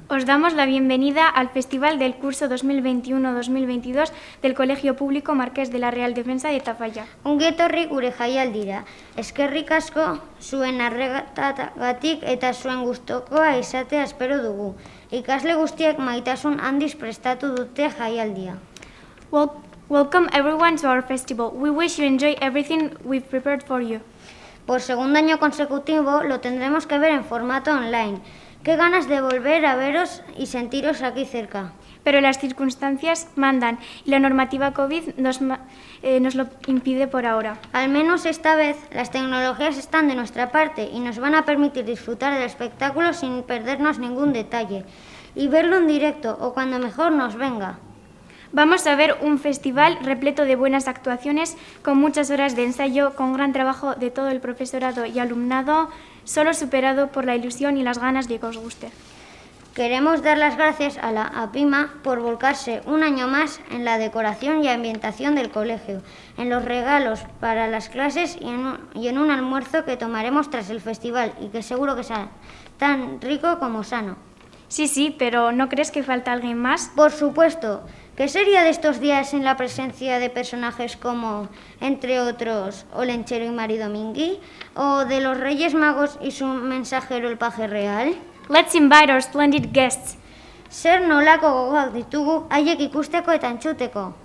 Os damos la bienvenida al Festival del curso 2021-2022 del Colegio Público Marqués de la Real Defensa de Tafalla. Ongi etorri gure jaialdira. Eskerrik asko zuen arretagatik eta zuen gustokoa izatea espero dugu. Ikasle guztiek maitasun handiz prestatu dute jaialdia. Welcome everyone to our festival. We wish you enjoy everything we've prepared for you. Por segundo año consecutivo lo tendremos que ver en formato online. Qué ganas de volver a veros y sentiros aquí cerca. Pero las circunstancias mandan y la normativa COVID nos lo impide por ahora. Al menos esta vez las tecnologías están de nuestra parte y nos van a permitir disfrutar del espectáculo sin perdernos ningún detalle y verlo en directo o cuando mejor nos venga. Vamos a ver un festival repleto de buenas actuaciones, con muchas horas de ensayo, con gran trabajo de todo el profesorado y alumnado, solo superado por la ilusión y las ganas de que os guste. Queremos dar las gracias a la APIMA por volcarse un año más en la decoración y ambientación del colegio, en los regalos para las clases y en un almuerzo que tomaremos tras el festival y que seguro que será tan rico como sano. Sí, pero ¿no crees que falta alguien más? Por supuesto. ¿Qué sería de estos días sin la presencia de personajes como, entre otros, Olentzero y Mari Domingui, o de los Reyes Magos y su mensajero el paje real? Let's invite our splendid guests. Zer nolako gogoak ditugu haiek ikusteko eta entzuteko.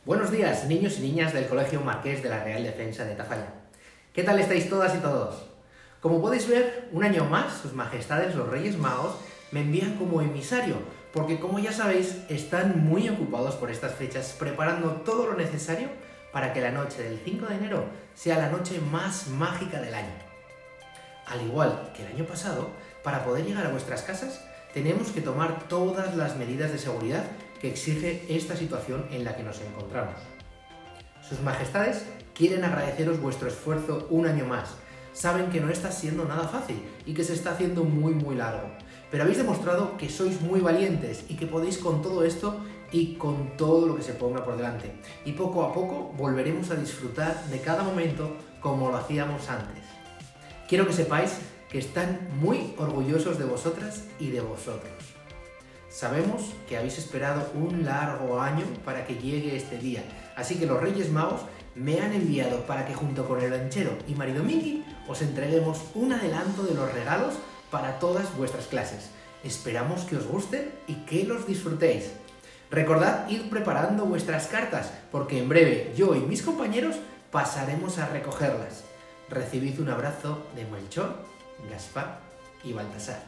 Buenos días, niños y niñas del Colegio Marqués de la Real Defensa de Tafalla. ¿Qué tal estáis todas y todos? Como podéis ver, un año más, sus majestades los Reyes Magos me envían como emisario, porque como ya sabéis, están muy ocupados por estas fechas preparando todo lo necesario para que la noche del 5 de enero sea la noche más mágica del año. Al igual que el año pasado, para poder llegar a vuestras casas, tenemos que tomar todas las medidas de seguridad que exige esta situación en la que nos encontramos. Sus majestades quieren agradeceros vuestro esfuerzo un año más. Saben que no está siendo nada fácil y que se está haciendo muy largo. Pero habéis demostrado que sois muy valientes y que podéis con todo esto y con todo lo que se ponga por delante. Y poco a poco volveremos a disfrutar de cada momento como lo hacíamos antes. Quiero que sepáis que están muy orgullosos de vosotras y de vosotros. Sabemos que habéis esperado un largo año para que llegue este día, así que los Reyes Magos me han enviado para que junto con el Olentzero y Mari Domingui os entreguemos un adelanto de los regalos para todas vuestras clases. Esperamos que os gusten y que los disfrutéis. Recordad ir preparando vuestras cartas, porque en breve yo y mis compañeros pasaremos a recogerlas. Recibid un abrazo de Melchor, Gaspar y Baltasar.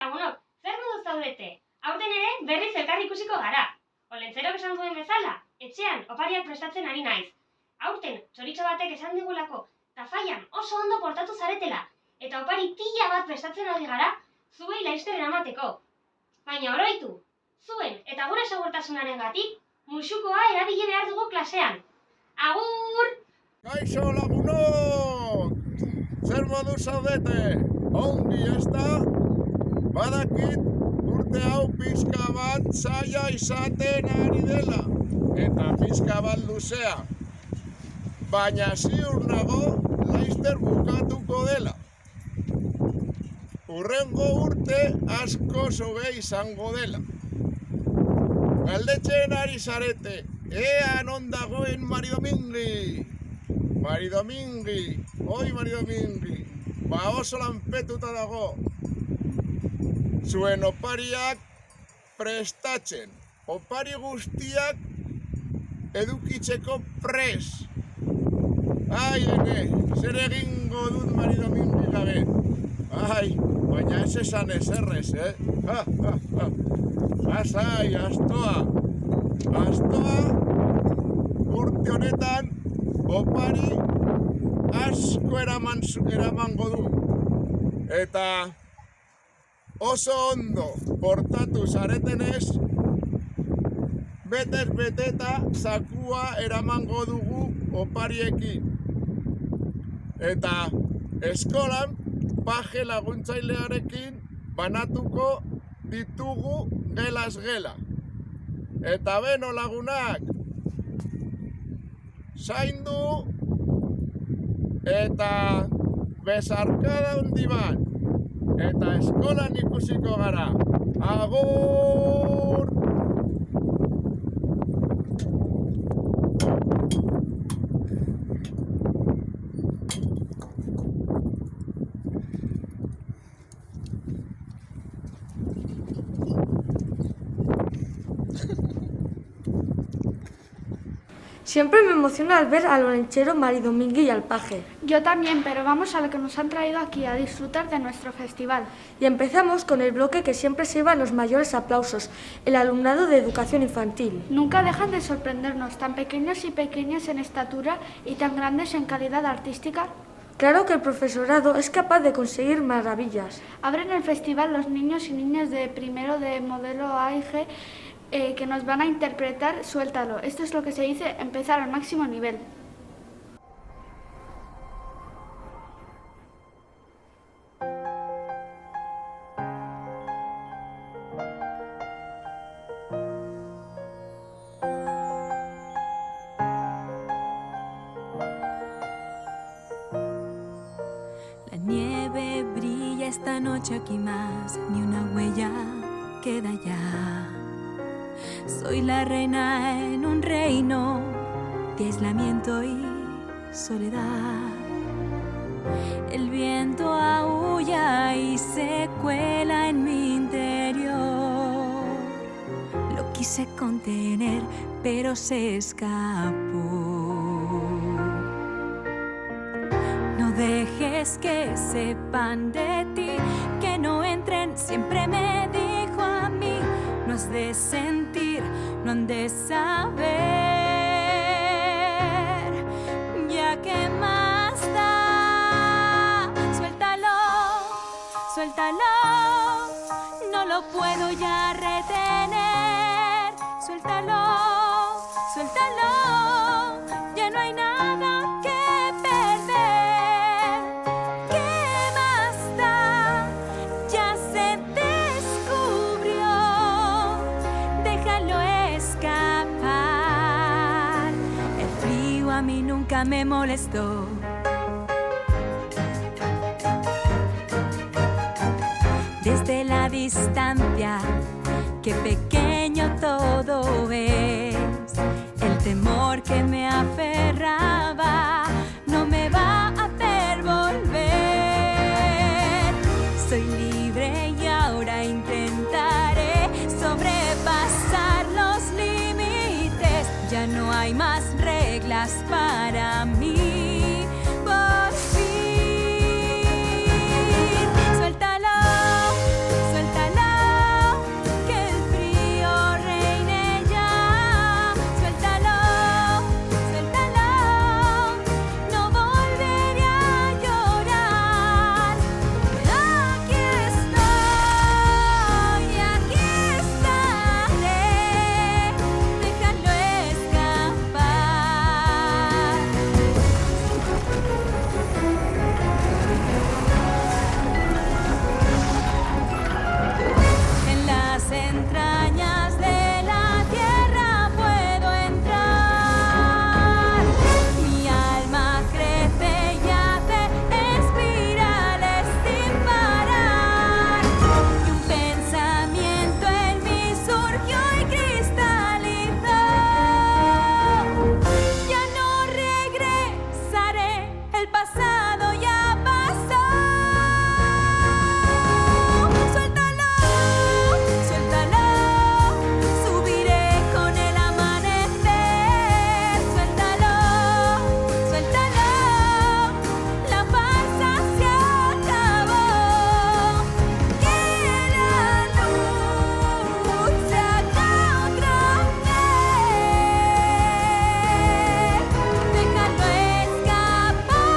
Lagunok, zer modu zaudete? Aurten ere berriz elkar ikusiko gara. Olentzerok esan duen bezala, etxean opariak prestatzen ari naiz. Aurten txoritxo batek esan digulako Tafallan oso ondo portatu zaretela, eta opari pila bat prestatzen ari gara zuei laster eramateko. Baina oroitu, zuen eta gure segurtasunarengatik musukoa erabili behar dugu klasean. Agur! Kaixo lagunok! Zer modu zaudete? Ongi ezta? Badakit urte hau pixka bat zaila izaten ari dela, eta pixka bat luzea. Baina ziur nago laster bukatuko dela. Hurrengo urte asko zobe izango dela. Galdetzen ari zarete, ea non dagoen Mari Domingui. Mari Domingui, oi Mari Domingui, ba oso lanpetuta dago. Zuen opariak prestatzen, opari guztiak edukitzeko pres. Ai, zer egingo dut Mari Domingui gabe. Ai, baina ez esan ezerrez, Asai, astoa. Astoa, urte honetan, opari asko eramango du. Eta oso ondo portatu zaretenez, betez beteta zakua eramango dugu opariekin. Eta eskolan paje laguntzailearekin banatuko ditugu gelaz gela. Eta beno lagunak, zaindu eta besarkada handi bat, eta eskolan ikusiko gara. Agur! Siempre me emociona al ver al olenchero Maridomingui y al paje. Yo también, pero vamos a lo que nos han traído aquí, a disfrutar de nuestro festival. Y empezamos con el bloque que siempre se lleva los mayores aplausos, el alumnado de educación infantil. Nunca dejan de sorprendernos, tan pequeños y pequeñas en estatura y tan grandes en calidad artística. Claro que el profesorado es capaz de conseguir maravillas. Abren el festival los niños y niñas de primero de modelo AIG que nos van a interpretar Suéltalo. Esto es lo que se dice empezar al máximo nivel. La nieve brilla esta noche aquí más, ni una huella queda ya. Soy la reina en un reino de aislamiento y soledad. El viento aúlla y se cuela en mi interior. Lo quise contener, pero se escapó. No dejes que sepan de ti, que no entren, siempre me dijo a mí. No has de sentir, no han de saber, ya que más da. Suéltalo, suéltalo, no lo puedo ya retener. Suéltalo, suéltalo, ya no hay nada que perder. ¿Qué más da? Ya se descubrió. Déjalo escapar. El frío a mí nunca me molestó. Desde la distancia, qué pequeño todo es. El temor que me aferraba no me va a hacer volver. Soy libre y ahora intentaré sobrepasar los límites. Ya no hay más reglas para mí. Por fin, suéltalo, suéltalo, que el frío reine ya. Suéltalo, suéltalo, no volveré a llorar. Aquí estoy, aquí estaré. Déjalo escapar. En las entrañas de la tierra puedo entrar. Mi alma crece y hace espirales sin parar. Y un pensamiento en mí surgió y cristalizó. Ya no regresaré, el pasado ya pasó. Suéltalo, suéltalo, subiré con el amanecer. Suéltalo, suéltalo, la farsa se acabó. Que la luz se haga otra vez. Déjalo escapar.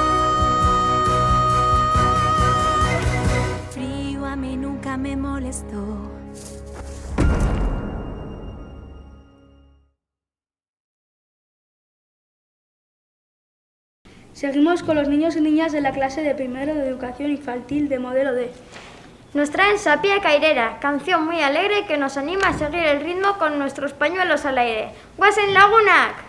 Frío a mí nunca me molestó. Seguimos con los niños y niñas de la clase de primero de educación infantil de modelo D. Nos traen Sapia Cairera, canción muy alegre que nos anima a seguir el ritmo con nuestros pañuelos al aire. ¡Guasen lagunak!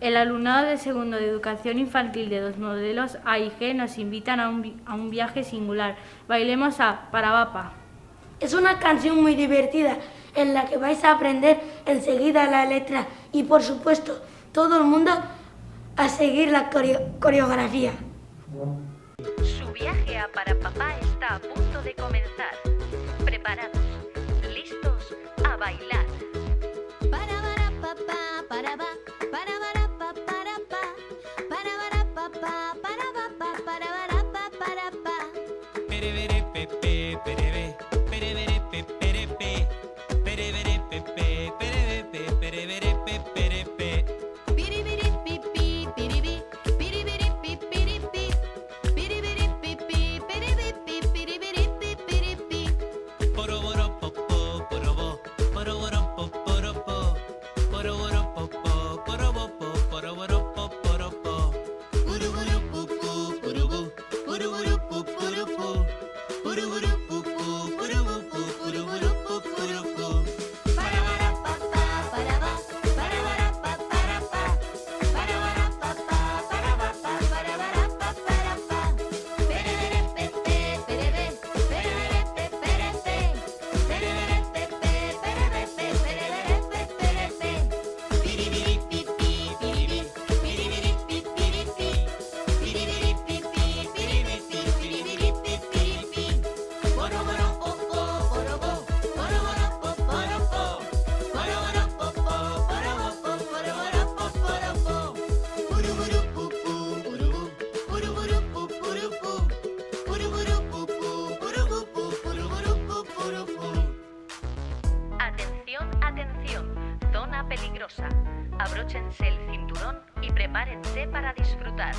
El alumnado de segundo de educación infantil de los modelos A y G nos invitan a un viaje singular. Bailemos a Parabapa. Es una canción muy divertida en la que vais a aprender enseguida la letra y, por supuesto, todo el mundo a seguir la coreografía. Su viaje a Parapapá está a punto de comenzar. Preparados, listos a bailar. Peligrosa. Abróchense el cinturón y prepárense para disfrutar.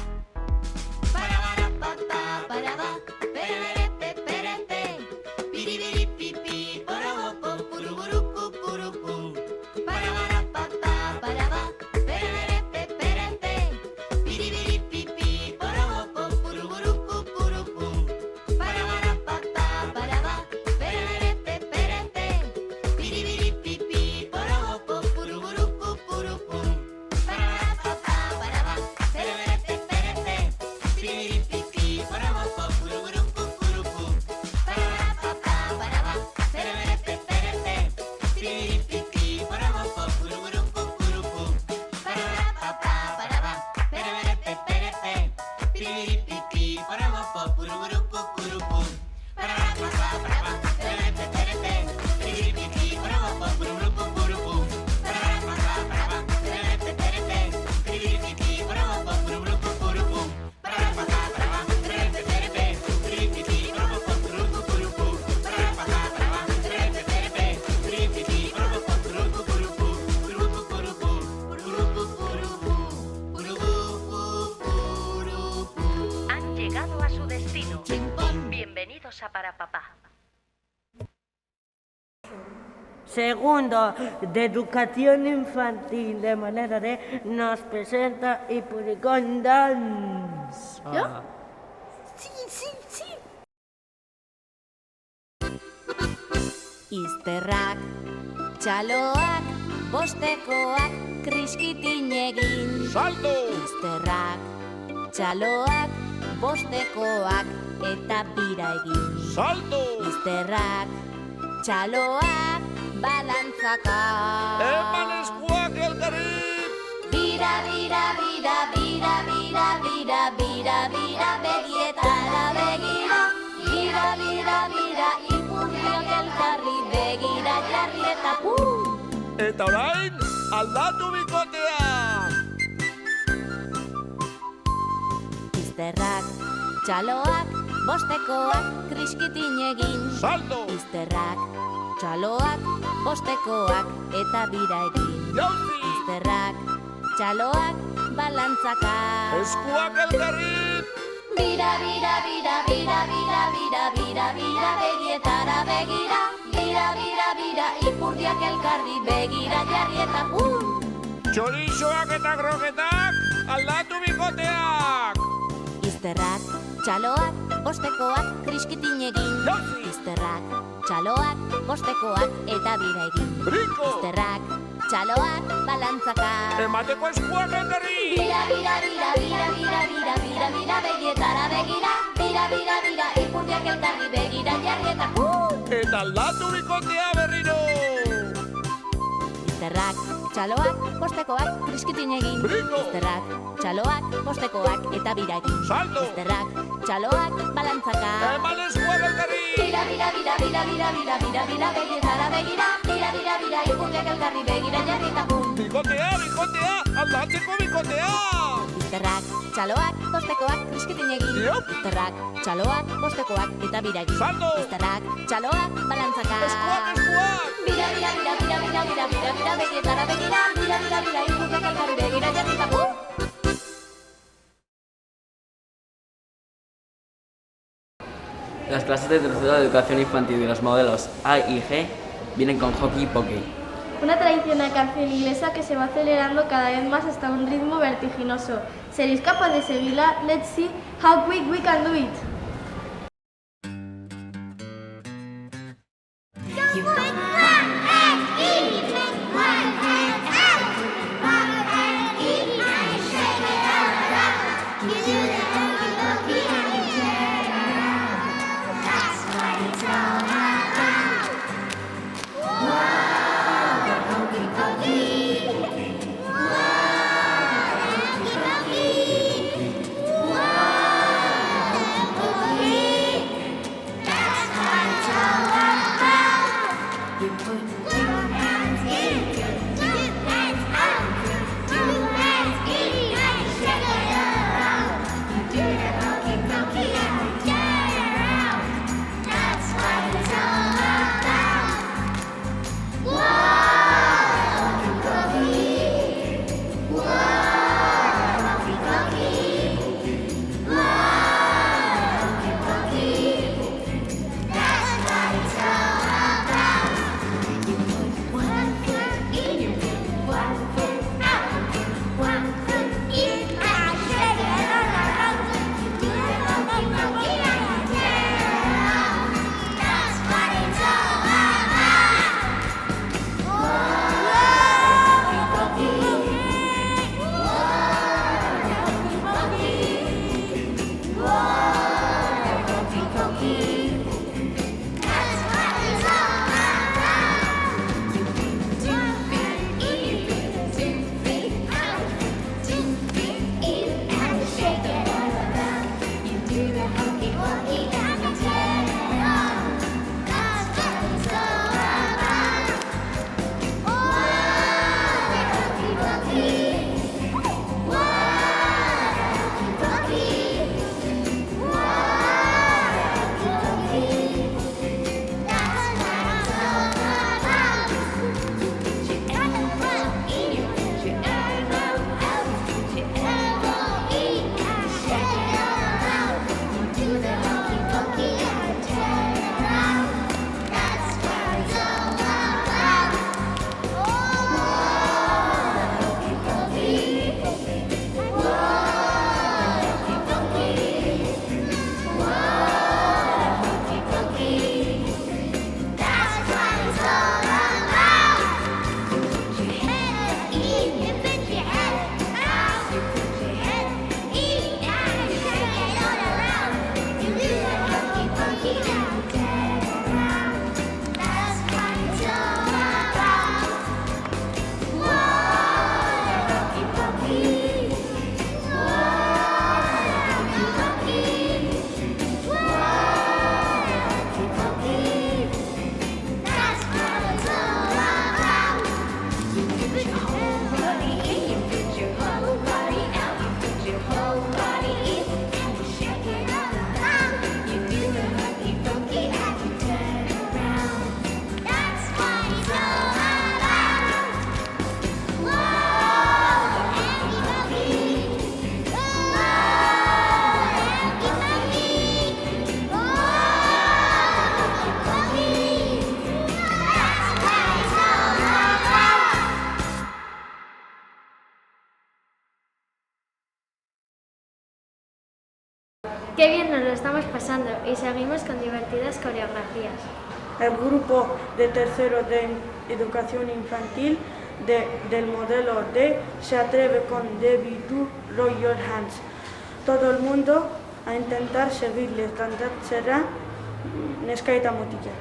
Bienvenidos a Parapapá. Segundo de educación infantil de manera de nos presenta Ipuricón Dance. ¿Yo? Sí. Izterrak, txaloak, bostekoak, kriskitin egin. Salto! Izterrak, txaloak, bostekoak, eta bira egin. Salto! Izterrak, txaloak, balantzaka. Eman eskuak elkarri! Bira, bira, bira, bira, bira, bira, bira, bira, begietara begira. Bira, bira, bira, ipurdiak elkarri begira jarri eta Eta orain, aldatu bikotea! Izterrak, txaloak, bostekoak, kriskitin egin. Salto! Izterrak, txaloak, bostekoak, eta bira egin. Jauzi! Izterrak, txaloak, balantzaka. Eskuak elkarri! Bira, bira, bira, bira, bira, bira, bira, bira, begietara begira. Bira, bira, bira, ipurdiak elkarri begira jarri eta Txorizoak eta kroketak, aldatu bikoteak! Izterrak, txaloak, bostekoak, kriskitin egin. Izterrak, txaloak, bostekoak, eta bira egin. Briko! Izterrak, txaloak, balantzaka. Emateko eskuak eterri! Bira, bira, bira, bira, bira, bira, bira, bira, begietara begira. Bira, bira, bira, ipurdiak elkarri begira jarri eta Eta aldatu bikotea berriro! Izterrak, txaloak, postekoak, kriskitin egin. Bringo! Izterrak, txaloak, postekoak eta biragin. Salto! Izterrak, txaloak, balantzaka. Eman eskuak eterri! Bira, bira, bira, bira, bira, bira, bira, bira, begietara begira. Bira, bira, bira, ipurdiak elkarri begira jarri eta Bikotea, bikotea, aldatzeko bikotea! Izterrak, txaloak, postekoak, kriskitin egin. Izterrak, txaloak, postekoak eta biragin. Salto! Izterrak, txaloak, balantzaka. Eskuak, eskuak! Bira, bira, bira, bira, bira, bira, bira, bira, begietara begira. Bira, bira, bira, ipurdiak elkarri begira jarri eta Las clases de tercero de educación infantil de los modelos A y G vienen con Hockey Pokey. Una tradicional canción inglesa que se va acelerando cada vez más hasta un ritmo vertiginoso. ¿Seréis capaz de seguirla? Let's see how quick we can do it. Qué bien nos lo estamos pasando y seguimos con divertidas coreografías. El grupo de tercero de educación infantil del modelo D se atreve con Debbie Do Roll Your Hands. Todo el mundo a intentar seguirles, tanto será neska eta mutilak.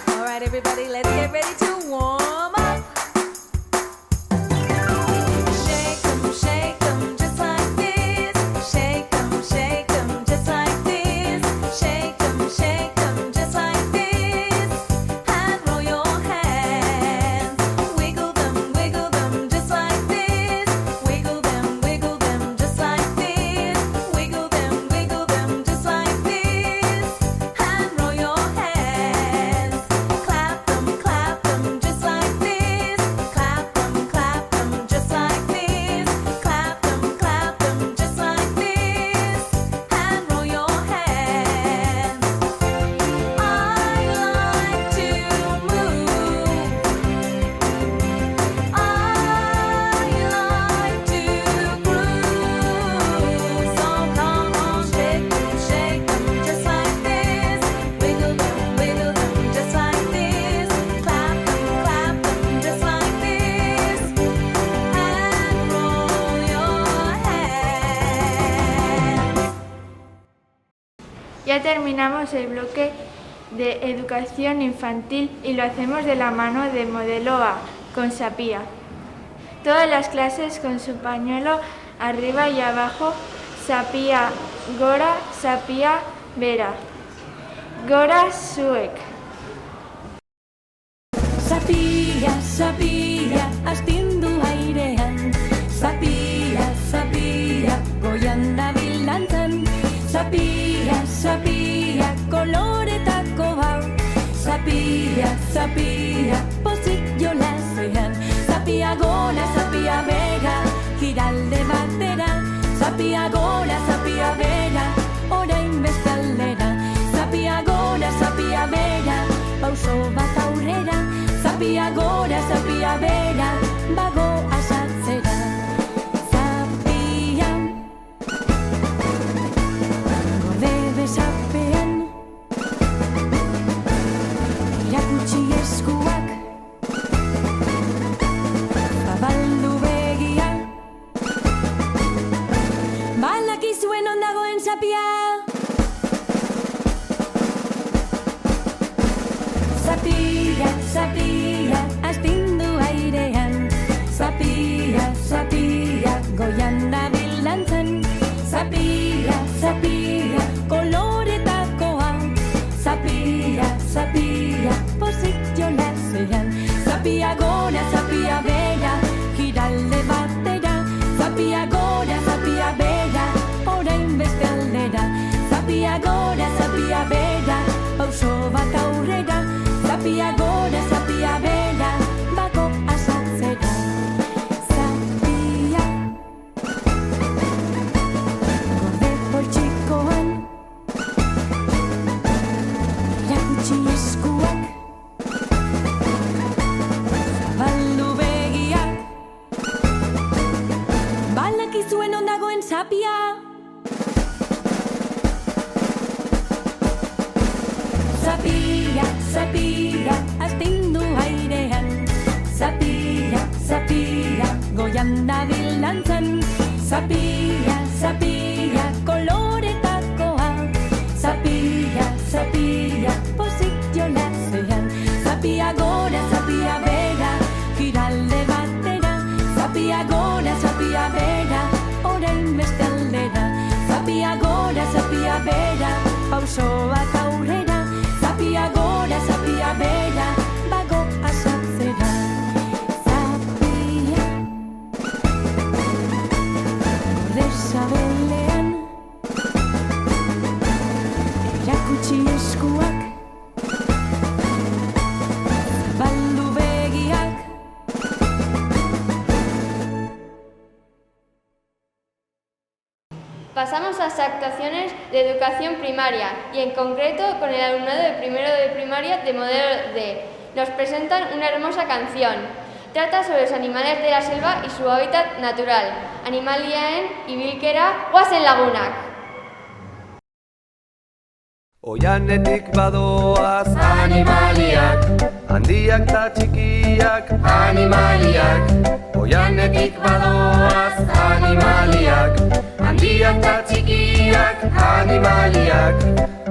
All right, everybody, let's get ready to warm up. Shake 'em just like this. Shake 'em just like this. Shake 'em just like this. And roll your hands. Wiggle them just like this. Wiggle them just like this. Wiggle them just like this. And roll your hands. Clap them just like this. Clap them just like this. Clap them just like this. And roll your hands. I like to move. I like to groove. So come on, shake 'em just like this. Wiggle them just like this. Clap them just like this. And roll your hands. Ya terminamos el bloque de educación infantil y lo hacemos de la mano de modelo A, con Sapía. Todas las clases con su pañuelo arriba y abajo, Sapía Gora, Sapía Vera. Gora Suek. Sapia, astindu airean. Sapia, goian dabil dantzan. Sapia, koloretakoa. Sapia, pozik jolasean. Sapia gora, Sapia bera, giralde batera. Sapia gora, Sapia bera, orain beste aldera. Sapia gora, Sapia bera, pauso bat aurrera. Sapia gora, Sapia bera, bago asatzera. Sapia, gorde besapean, irakutsi eskuak, zabaldu begiak. Balakizuen non dagoen Sapia. Sapia, astindu airean. Sapia, goian dabil dantzan. Sapia, koloretakoa. Sapia, pozik jolasean. Sapia gora, Sapia bera, giralde batera. Sapia gora, Sapia bera, orain beste aldera. Sapia gora, Sapia bera, pauso bat aurrera. Sapia gora, Sapia bera, bago asatzera. Sapia, gorde poltsikoan, irakutsi eskuak, zabaldu begiak. Balakizuen non dagoen Sapia. Sapia, astindu airean. Sapia, goian dabil dantzan. Sapia, koloretakoa. Sapia, pozik jolasean. Sapia gora, Sapia bera, giralde batera. Sapia gora, Sapia bera, orain beste aldera. Sapia gora, Sapia bera, pauso bat aurrera. Sapia gora, Sapia bera, bago asatzera. Sapia, gorde sabelean, irakutsi eskuak, zabaldu begiak. Pasamos a las actuaciones de educación primaria y en concreto con el alumnado de primero de primaria de modelo D. Nos presentan una hermosa canción. Trata sobre los animales de la selva y su hábitat natural. Animaliaen ibilkera goazen lagunak. Oianetik badoaz animaliak, handiak ta txikiak animaliak. Oianetik badoaz animaliak, handiak ta txikiak animaliak.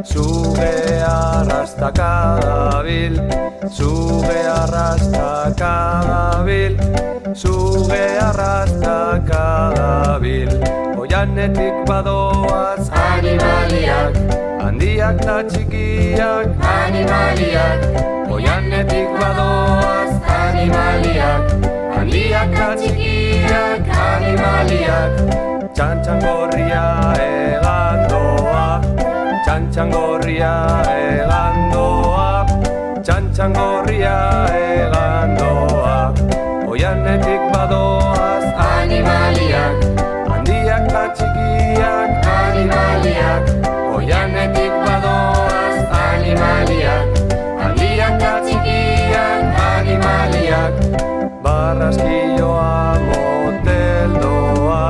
Suge arrastaka dabil, suge arrastaka dabil, suge arrastaka dabil. Oianetik badoaz animaliak, handiak ta txikiak animaliak. Oianetik badoaz animaliak, handiak ta txikiak animaliak. Txantxangorria egandoa, txantxangorria egandoa, txantxangorria egandoa. Oianetik badoaz animaliak, handiak ta txikiak animaliak. Oianetik badoaz animaliak, handiak ta txikiak animaliak. Barraskilloa moteldoa,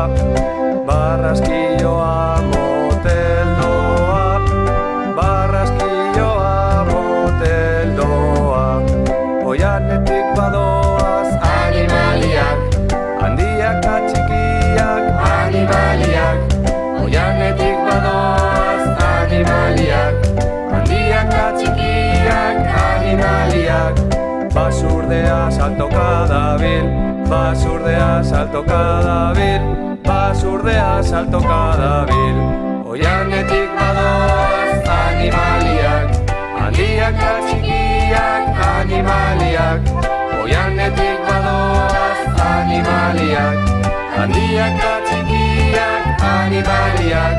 barraskilloa moteldoa, barraskilloa moteldoa. Oianetik badoaz animaliak, handiak ta txikiak animaliak. Oianetik badoaz animaliak, handiak ta txikiak animaliak. Basurdea saltoka dabil, basurdea saltoka dabil, basurdea saltoka dabil. Oianetik badoaz animaliak, handiak ta txikiak animaliak. Oianetik badoaz animaliak, handiak ta txikiak animaliak.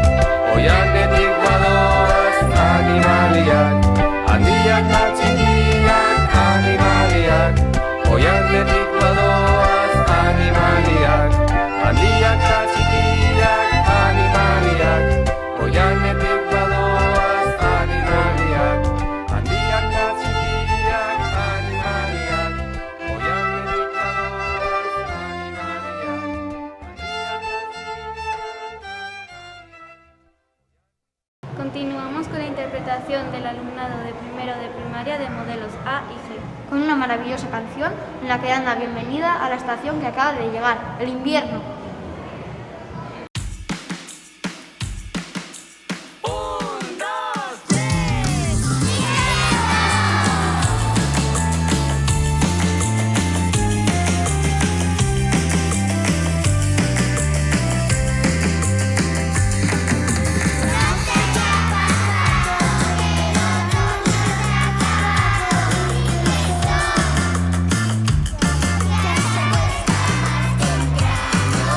Oianetik badoaz animaliak, handiak ta txikiak animaliak. Oianetik badoaz animaliak, handiak ta txikiak animaliak. Oianetik badoaz animaliak, handiak ta txikiak animaliak. Oianetik badoaz animaliak. Continuamos con la interpretación del alumnado de primero de primaria de modelos A y G, con una maravillosa canción en la que dan la bienvenida a la estación que acaba de llegar, el invierno. Temprano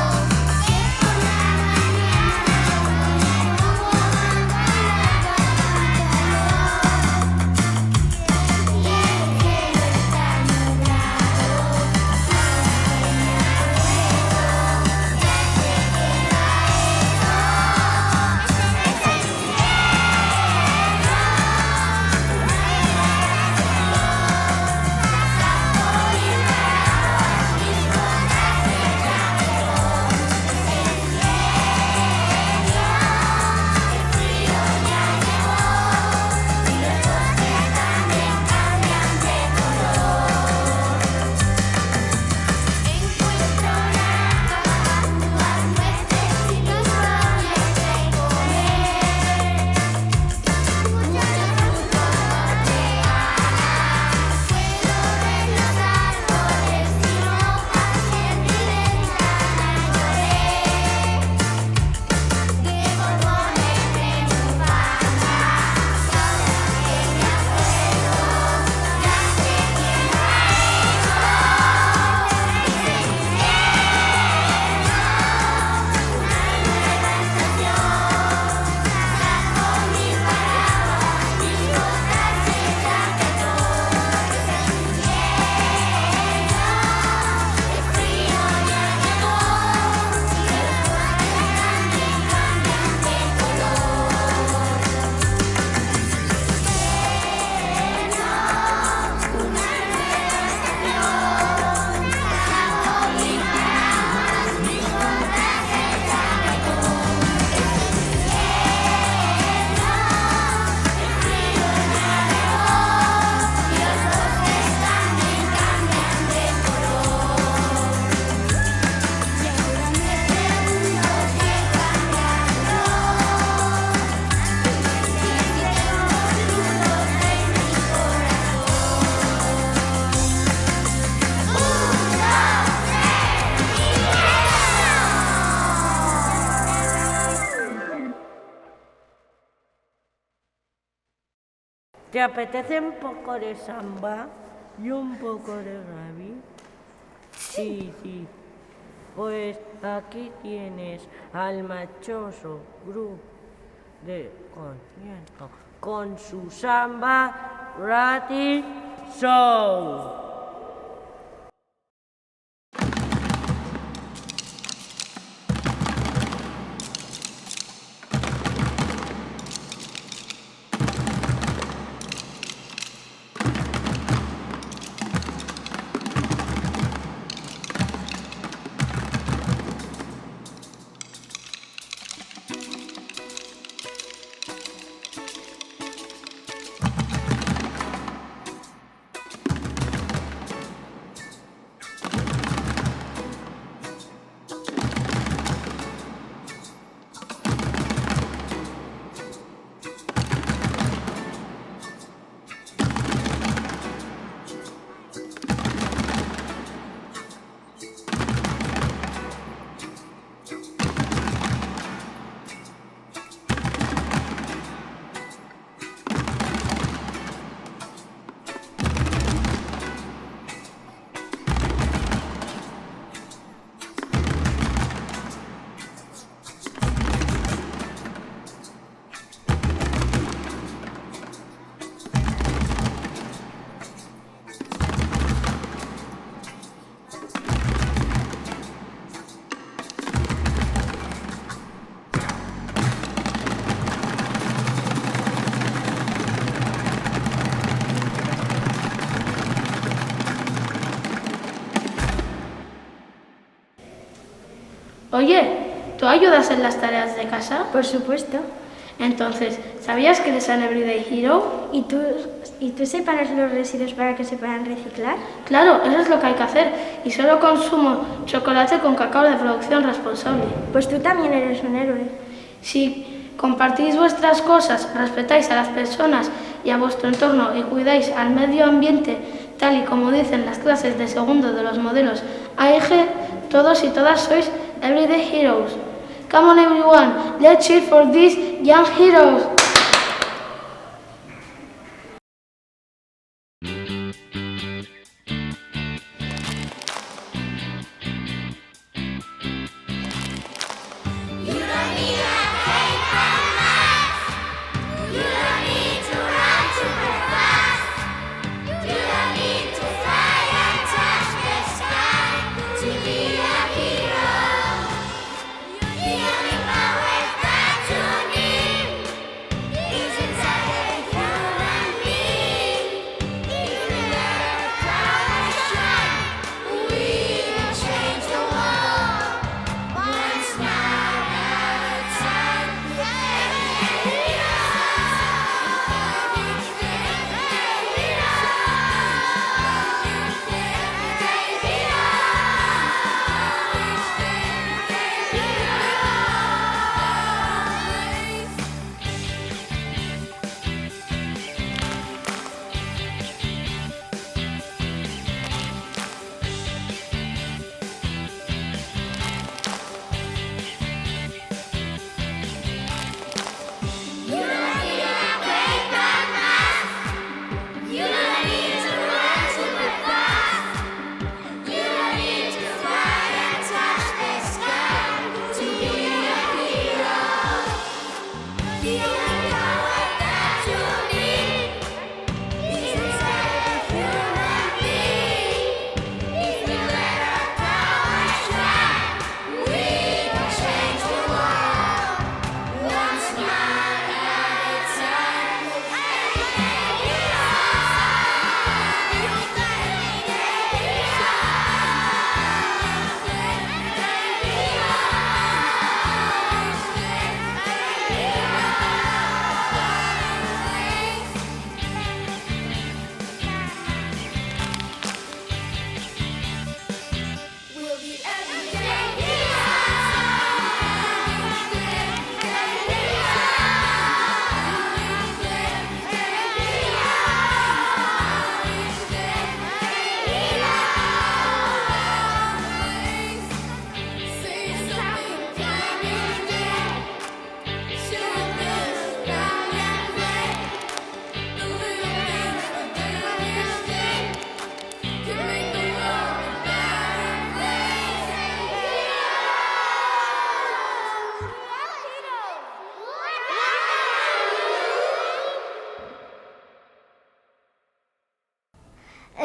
¿Te apetece un poco de samba y un poco de rugby? Sí. Pues aquí tienes al machoso grupo de concierto con su samba Ratty Show. Oye, ¿tú ayudas en las tareas de casa? Por supuesto. Entonces, ¿sabías que eres un Everyday Hero? ¿Y tú separas los residuos para que se puedan reciclar? Claro, eso es lo que hay que hacer. Y solo consumo chocolate con cacao de producción responsable. Pues tú también eres un héroe. Si compartís vuestras cosas, respetáis a las personas y a vuestro entorno y cuidáis al medio ambiente, tal y como dicen las clases de segundo de los modelos AIG, todos y todas sois Everyday Heroes. Come on everyone, let's cheer for these young heroes.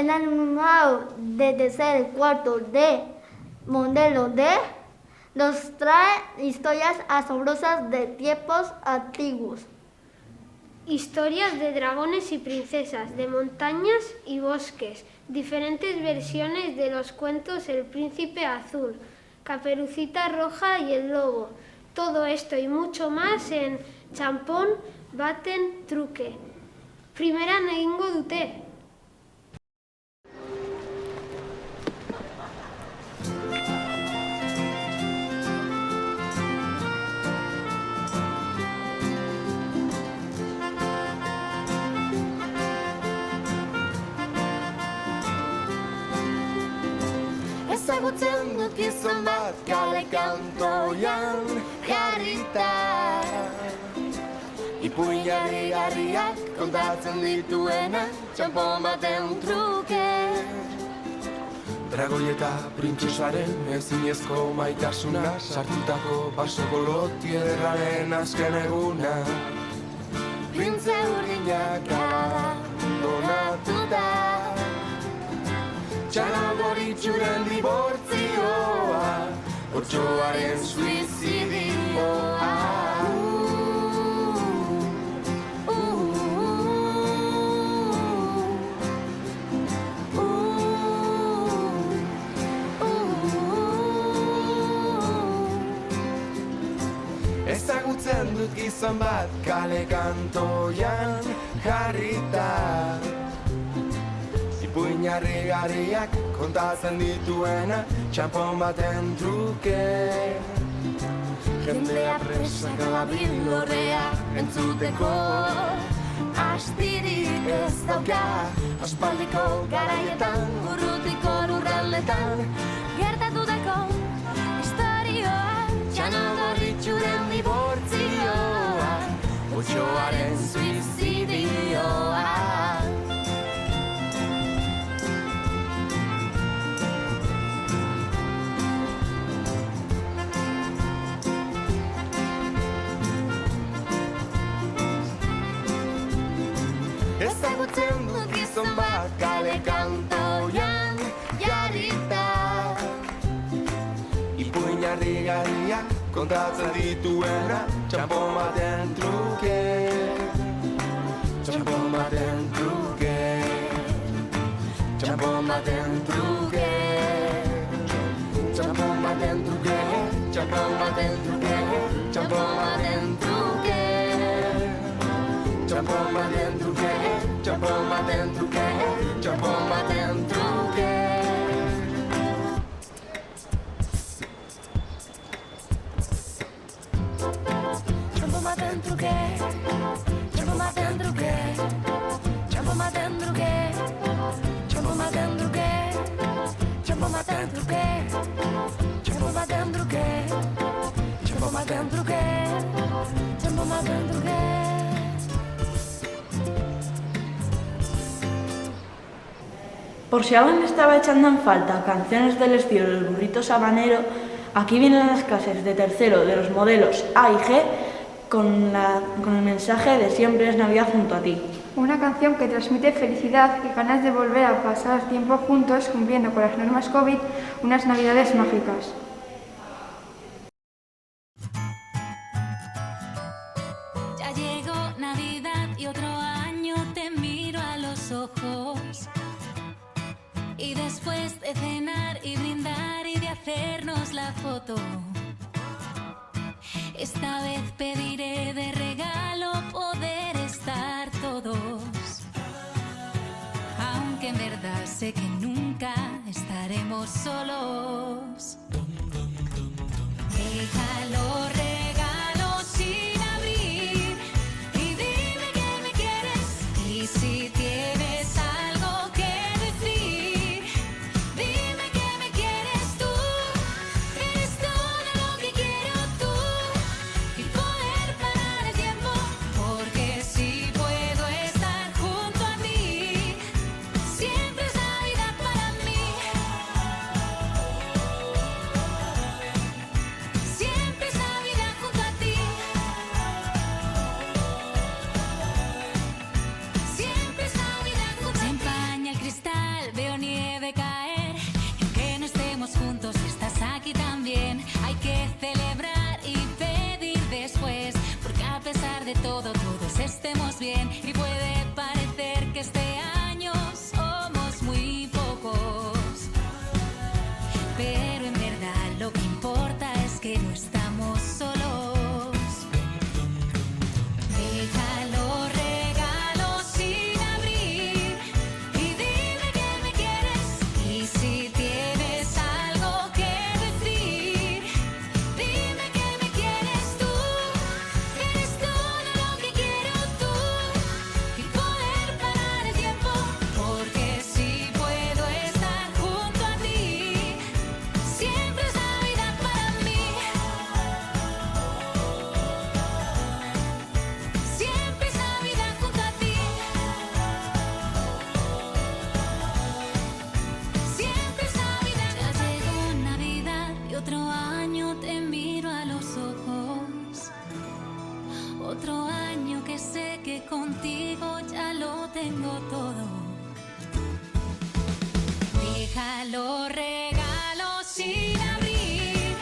el alumnado de tercer y cuarto de modelo D nos trae historias asombrosas de tiempos antiguos. Historias de dragones y princesas, de montañas y bosques, diferentes versiones de los cuentos El Príncipe Azul, Caperucita Roja y el Lobo. Todo esto y mucho más en Txanpon baten truke. Primeran egingo dute. Ezagutzen dut gizon bat kale kantoian jarrita, ipuin jarri-jarriak kontatzen dituena txanpon baten truke. Dragoi eta printzesaren ezinezko maitasuna, sartutako basoko loti ederraren azken eguna. Printze urdinak abandonatuta, Txanogoritxuren dibortzioa, Otsoaren suizidioa. Ezagutzen dut gizon bat kale kantoian jarrita, ipuin jarri-jarriak kontatzen dituena txanpon baten truke. Jendea presak gabil lorrea entzuteko, astirik ez dauka, aspaldiko garaietan, urrutiko lurraldetan, gertatutako istorioa, Txanogoritxuren dibortzioa, Otsoaren suizidioa. Ezagutzen dut gizon bat kale kantoian jarrita, ipuin jarri-jarriak kontatzen dituena txanpon baten truke. Txanpon baten truke, txanpon baten truke, txanpon baten truke, txanpon baten truke, txanpon baten truke, txanpon baten truke, txanpon baten truke, txanpon baten truke. Txanpon baten truke, txanpon baten truke, txanpon baten truke, txanpon baten truke, txanpon baten truke, txanpon baten truke, txanpon baten truke, txanpon baten truke. Por si alguien estaba echando en falta canciones del estilo del burrito sabanero, aquí vienen las clases de tercero de los modelos A y G con el mensaje de Siempre es Navidad junto a ti. Una canción que transmite felicidad y ganas de volver a pasar tiempo juntos cumpliendo con las normas COVID unas Navidades mágicas. Ya llegó Navidad y otro año te miro a los ojos. Y después de cenar y brindar y de hacernos la foto, esta vez pediré de regalo poder estar todos. Aunque en verdad sé que nunca estaremos solos. Deja los regalos sin abrir y dime que me quieres. Y si tienes algo que decir, dime que me quieres tú. Eres todo lo que quiero tú y poder parar el tiempo, porque si puedo estar junto a ti, siempre es Navidad para mí. pesar de todo, todos estemos bien. Y puede parecer que este año somos muy pocos, pero en verdad lo que importa es que no estamos solos. Deja los regalos sin abrir y dime que me quieres. Y si tienes algo que decir, dime que me quieres tú. Eres todo lo que quiero tú y poder parar el tiempo, porque si puedo estar junto a ti, siempre es Navidad para mí. Siempre es Navidad junto a ti. Siempre es Navidad. Ya llegó Navidad y otro año te miro a los ojos. Otro año que sé que contigo ya lo tengo todo. Deja los regalos sin abrir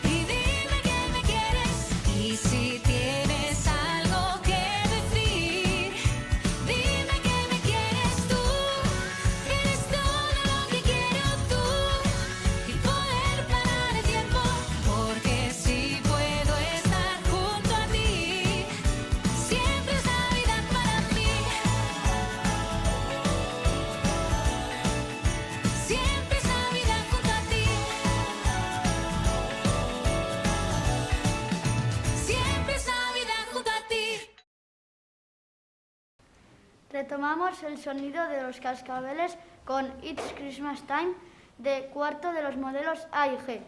y dime que me quieres. Y si tienes algo que decir, dime que me quieres tú. Eres todo lo que quiero tú y poder parar el tiempo, porque si puedo estar junto a ti, siempre es Navidad para mí. Siempre es Navidad junto a ti. Siempre es Navidad junto a ti. Retomamos el sonido de los cascabeles con It's Christmas Time de cuarto de los modelos A y G.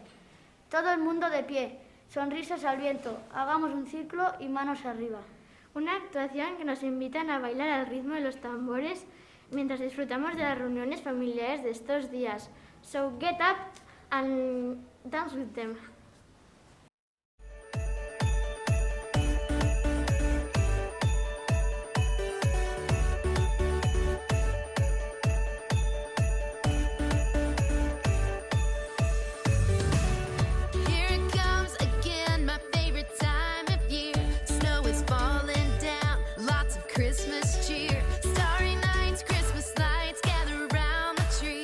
Todo el mundo de pie, sonrisas al viento, hagamos un círculo y manos arriba. Una actuación que nos invitan a bailar al ritmo de los tambores mientras disfrutamos de las reuniones familiares de estos días. So get up and dance with them. Here it comes again, my favorite time of year. Snow is falling down, lots of Christmas cheer. Starry nights, Christmas lights gather around the tree.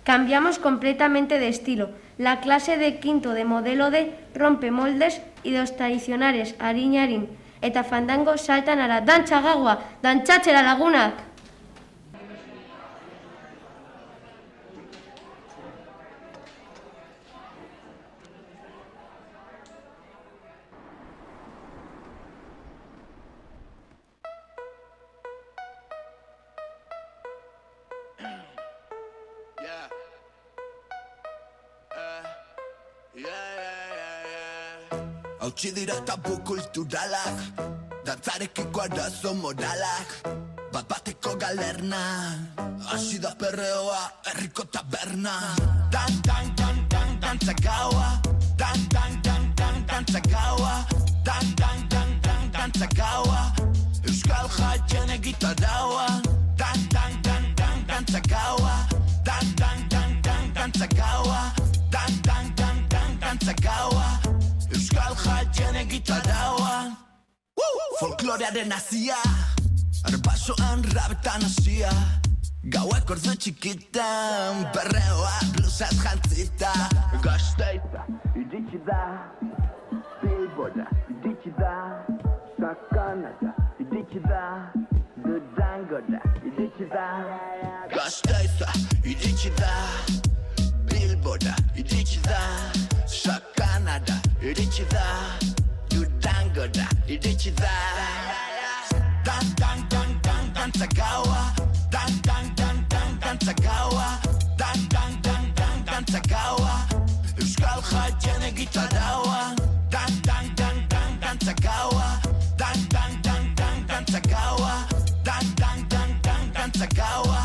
Cambiamos completamente de estilo. La clase de quinto de modelo D rompe moldes y los tradicionales ariñarín eta fandango saltan a la dancha gagua, dantzatxera lagunak! Hautsi dira tabu kulturalak, dantzarekiko arazo moralak, bat-bateko galerna, hasi da perreoa herriko taberna. Dantza gaua, dantza gaua, dantza gaua, euskal jaien egitaraua. Dantza gaua, dantza gaua, dantza gaua, euskal jaien egitaraua. Folklorearen hasia, arbasoan rabetan hasia, gauak ordu txikitan, perreoa blusaz jantzita. Gazteiza iritsi da, Bilbora iritsi da, Sakanara iritsi da, Durangora iritsi da. Gazteiza iritsi da, Bilbora iritsi da, Sakanara iritsi da, Durangora iritsi da. Dantza gaua, dantza gaua, dantza gaua, euskal jaien egitaraua. Dantza gaua, dantza gaua, dantza gaua,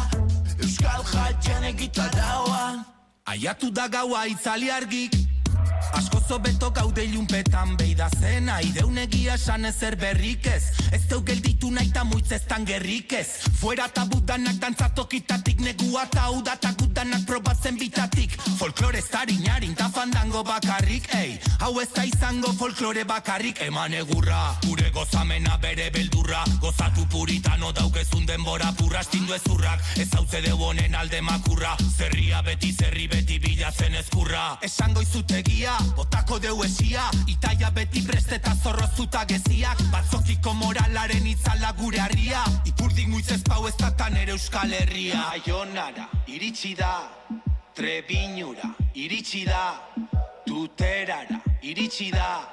euskal jaien egitaraua. Aiatu da gaua itzali argik, asko zobeto gaude ilunpetan beida zena, ideun egia esan ezer berrik ez, ez deu gelditu nahi ta muitzestan gerrik ez. Fuera tabudanak dantzatokitatik, negua ta hau da tagudanak probatzen bitatik. Folklore zarinarin ta fandango bakarrik, ei, hau ez da izango folklore bakarrik. Eman egurra, gure gozamena bere beldurra, gozatu puritano daukezun denbora purra, astindu ezurrak, ez hauze deu honen alde makurra, zerria beti bilatzen ezkurra. Esango izutegia, botako deu esia, itaia beti presteta zorrozuta geziak, batzokiko moralaren itzala gure harria, ipurdik muitzez pau ez datan ere euskal herria. Baionara iritsi da, Trebiñura iritsi da, Tuterara iritsi da,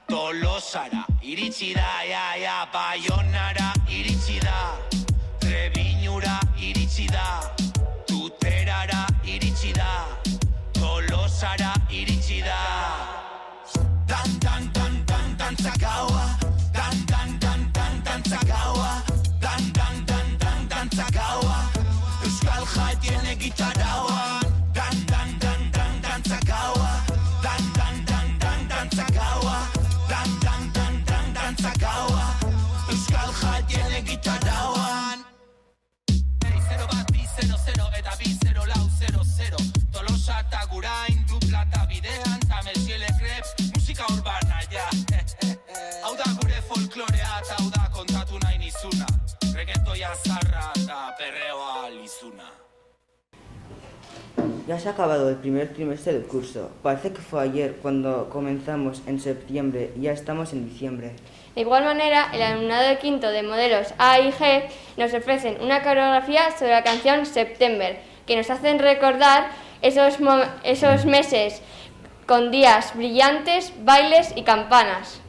Tolosara iritsi da, Baionara iritsi da, Trebiñura iritsi da, Tuterara iritsi da, Tolosara iritsi da. Dantza gaua, dantza gaua, dantza gaua, euskal jaien egitaraua. Dantza gaua, dantza gaua, dantza gaua, euskal jaien egitaraua. 0 bat, 0 eta 0 lau 0 Tolosa eta Gurain, dupla eta bidean, ta Mesiele Krebs, musika urbana, ja. Hau da gure folklorea eta hau da kontatu nahi nizuna, reggaetoia zarra eta perreoa lizuna. Ya se ha acabado el primer trimestre del curso. Parece que fue ayer cuando comenzamos en septiembre y ya estamos en diciembre. De igual manera, el alumnado de quinto de modelos A y G nos ofrecen una coreografía sobre la canción September, que nos hacen recordar esos meses con días brillantes, bailes y campanas.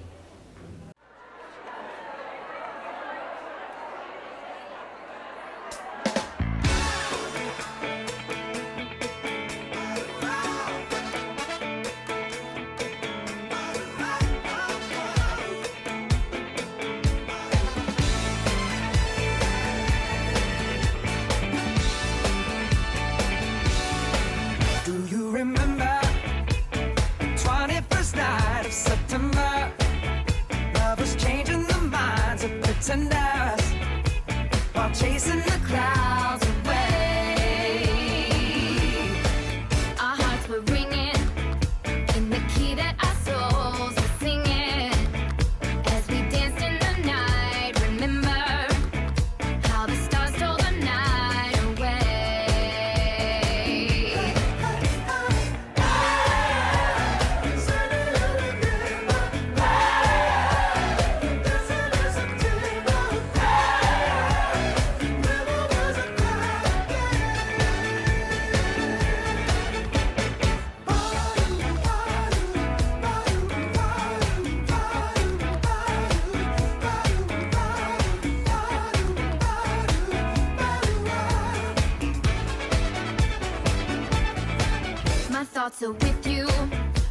So with you,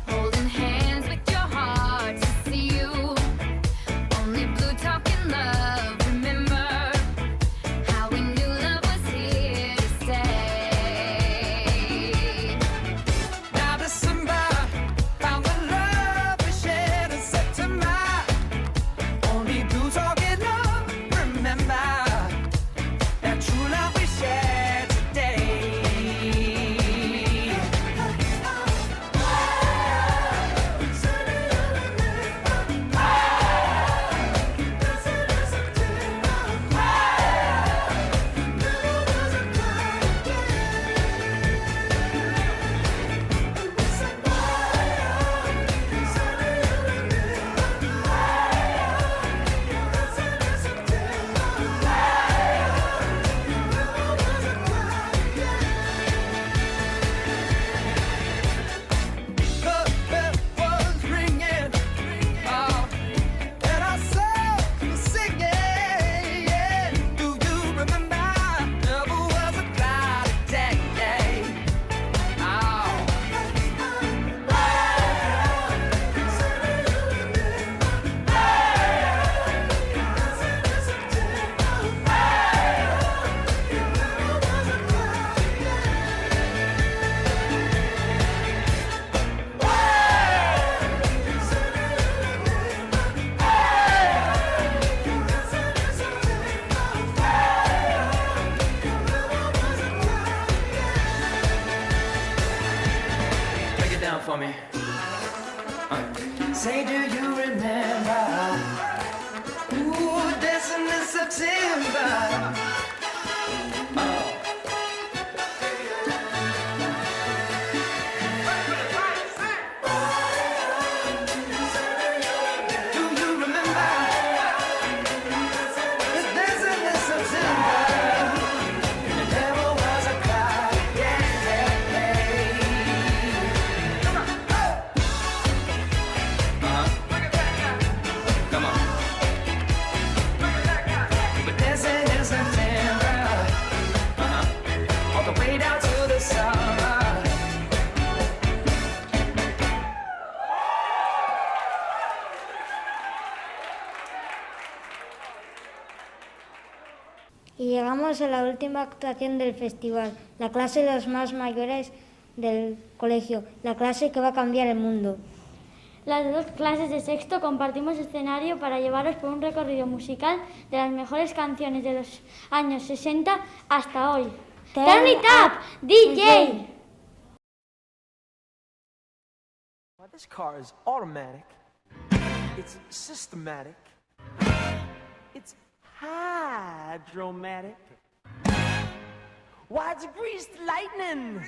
holding hands with your heart to see you. Only blue talking love, remember how we knew love was here to stay. Now December found the love we shared in September. Only blue talking love, remember that true love we shared today. The bell was ringing, and I saw you singing. Do you remember? Never was a cloudy day. Break it down for me. Say, do you remember? Ooh, dancing in September. Do you remember? Dancing in September. There never was a cloudy day. Come on. We're dancing in September, all the way down to the summer. Y llegamos a la última actuación del festival, la clase de los más mayores del colegio, la clase que va a cambiar el mundo. Las dos clases de sexto compartimos escenario para llevaros por un recorrido musical de las mejores canciones de los años 60 hasta hoy. ¡Turn it up, DJ! This car is automatic. It's systematic. It's hydromatic. Why, it's greased lightning.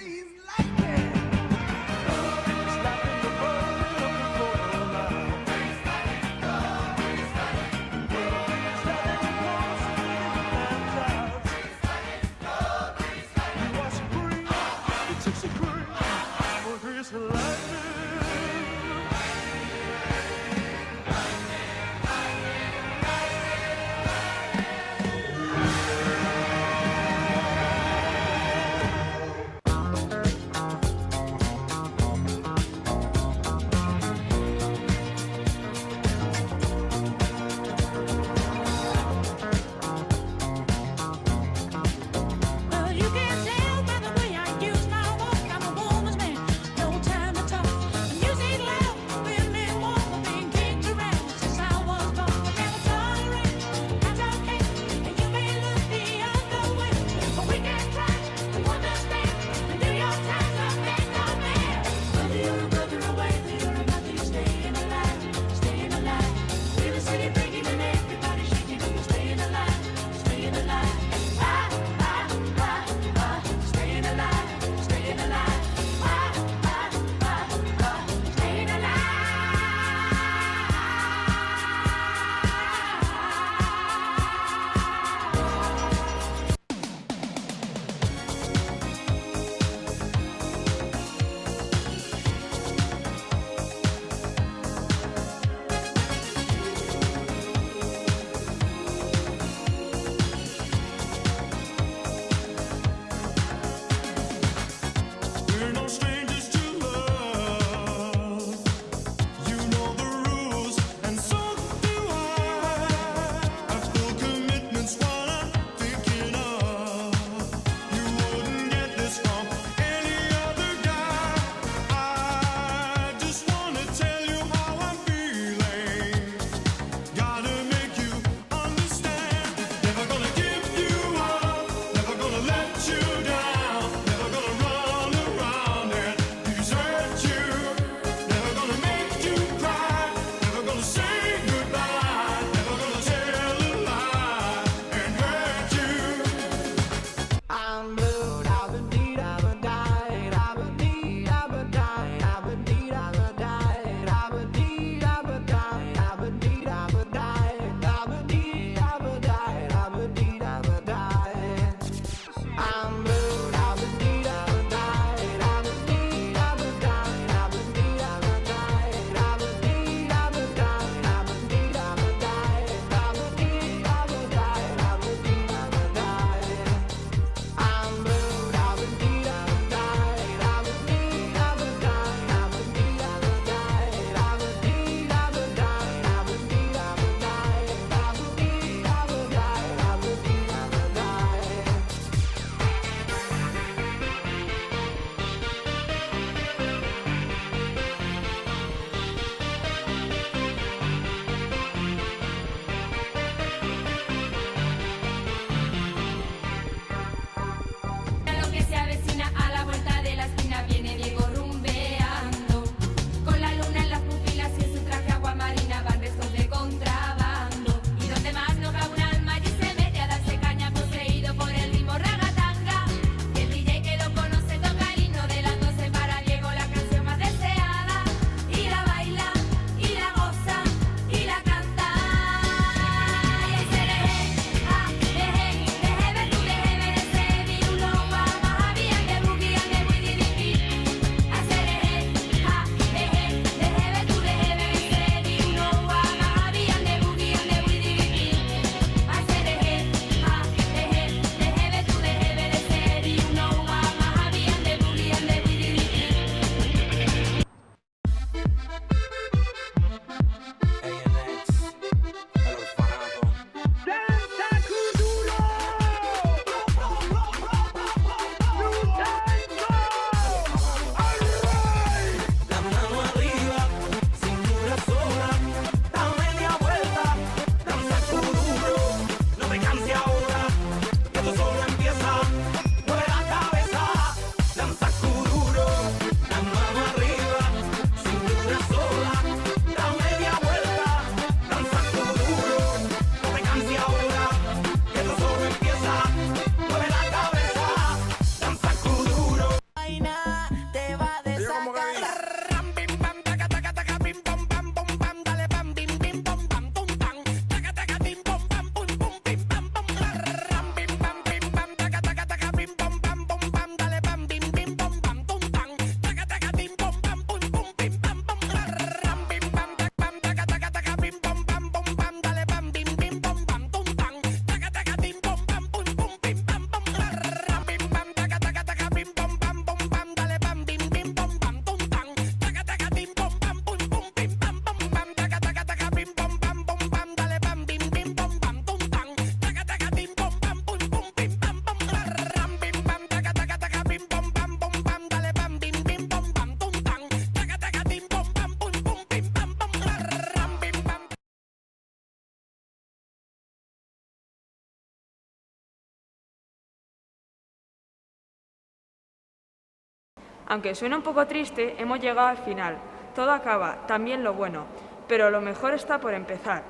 Aunque suena un poco triste, hemos llegado al final. Todo acaba, también lo bueno, pero lo mejor está por empezar.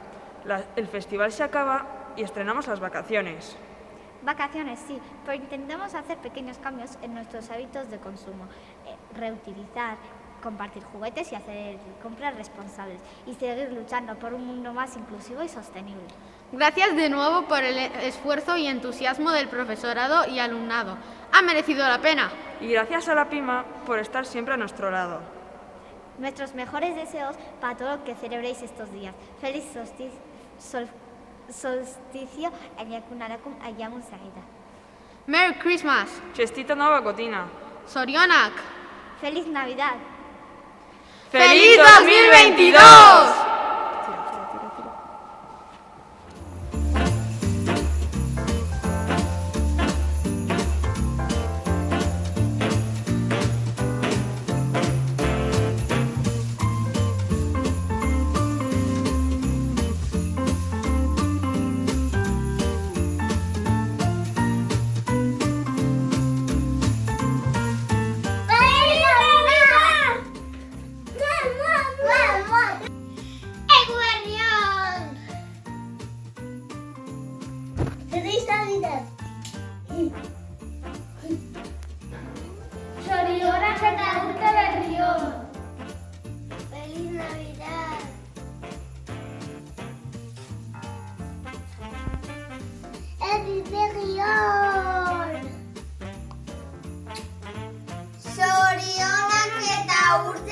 El festival se acaba y estrenamos las vacaciones. Vacaciones, sí, pero intentamos hacer pequeños cambios en nuestros hábitos de consumo, reutilizar, compartir juguetes y hacer compras responsables y seguir luchando por un mundo más inclusivo y sostenible. Gracias de nuevo por el esfuerzo y entusiasmo del profesorado y alumnado. Ha merecido la pena. Y gracias a la PIMA por estar siempre a nuestro lado. Nuestros mejores deseos para todo lo que celebréis estos días. Feliz solsticio Ayakunarakum Ayamun Sagida. Merry Christmas. Chestita Nova Cotina. Sorionak. Feliz Navidad. ¡Feliz 2022! ¡Feliz Navidad! Sorionak eta urte berrion! ¡Feliz Navidad! ¡Feliz berrion! Sorionak eta urte